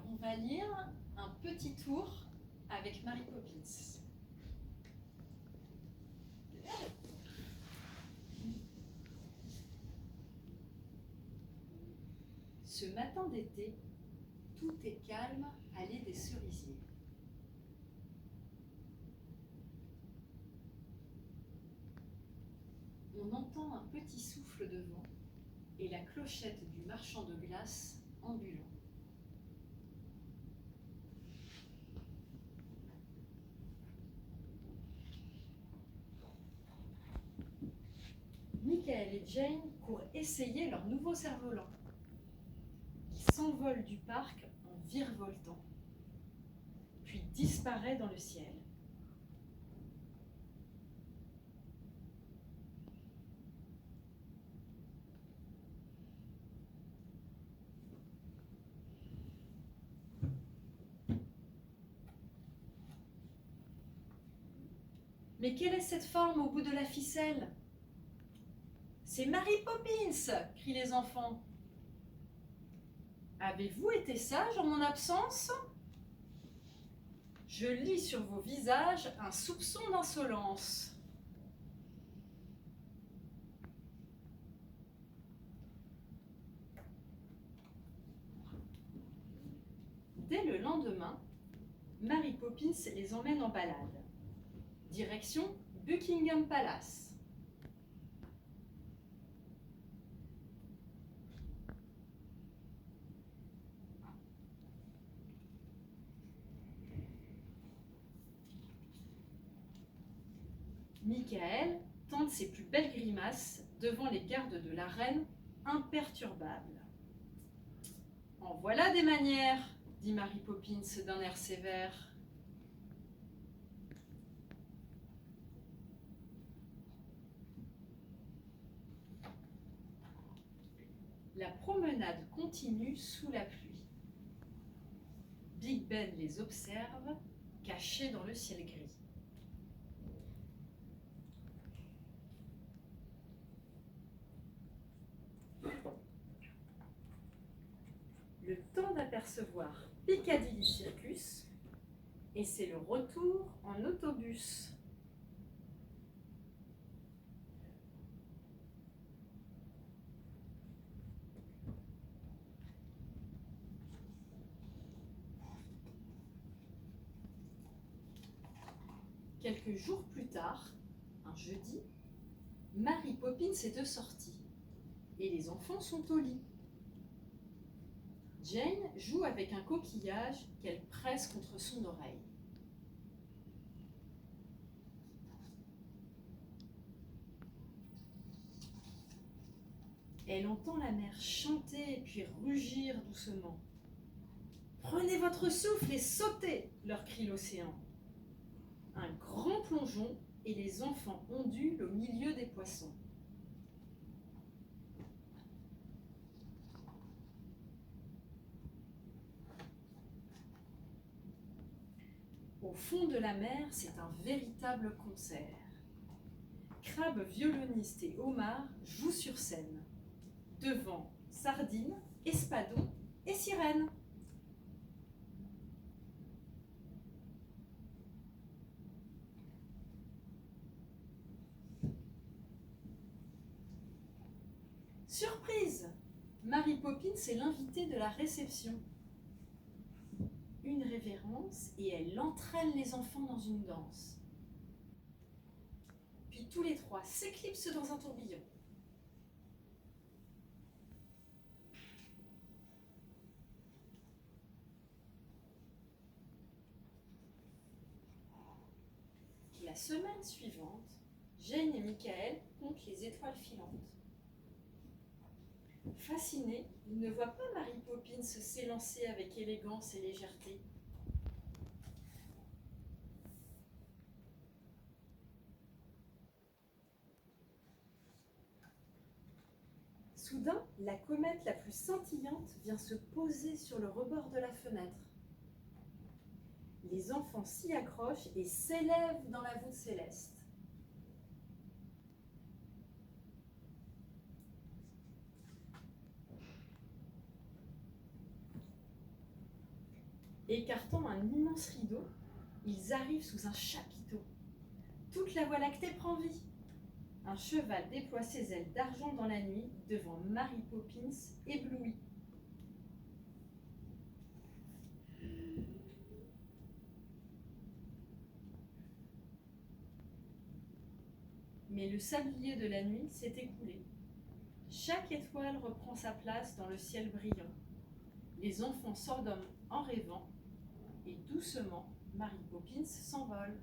on va lire un petit tour avec Mary Poppins. Ce matin d'été, tout est calme à l'allée des cerisiers. On entend un petit souffle de vent et la clochette du marchand de glace ambulant. Michael et Jane courent essayer leur nouveau cerf-volant. Il s'envole du parc en virevoltant, puis disparaît dans le ciel. Mais quelle est cette forme au bout de la ficelle? C'est Mary Poppins, crient les enfants. Avez-vous été sage en mon absence? Je lis sur vos visages un soupçon d'insolence. Dès le lendemain, Mary Poppins les emmène en balade. Direction Buckingham Palace. Michael tente ses plus belles grimaces devant les gardes de la reine imperturbables. En voilà des manières, dit Mary Poppins d'un air sévère. La promenade continue sous la pluie. Big Ben les observe, cachés dans le ciel gris. Le temps d'apercevoir Piccadilly Circus et c'est le retour en autobus. Quelques jours plus tard, un jeudi, Mary Poppins est de sortie et les enfants sont au lit. Jane joue avec un coquillage qu'elle presse contre son oreille. Elle entend la mer chanter puis rugir doucement. « Prenez votre souffle et sautez !» leur crie l'océan. Un grand plongeon et les enfants ondulent au milieu des poissons. Au fond de la mer, c'est un véritable concert. Crabes, violonistes et homards jouent sur scène. Devant sardines, espadons et sirènes. Surprise! Mary Poppins est l'invitée de la réception. Une révérence et elle entraîne les enfants dans une danse. Puis tous les trois s'éclipsent dans un tourbillon. La semaine suivante, Jane et Michael comptent les étoiles filantes. Fascinés, ils ne voient pas Mary Poppins s'élancer avec élégance et légèreté. Soudain, la comète la plus scintillante vient se poser sur le rebord de la fenêtre. Les enfants s'y accrochent et s'élèvent dans la voûte céleste. Écartant un immense rideau, ils arrivent sous un chapiteau. Toute la Voie lactée prend vie. Un cheval déploie ses ailes d'argent dans la nuit devant Mary Poppins éblouie. Mais le sablier de la nuit s'est écoulé. Chaque étoile reprend sa place dans le ciel brillant. Les enfants s'endorment en rêvant, et doucement, Mary Poppins s'envole.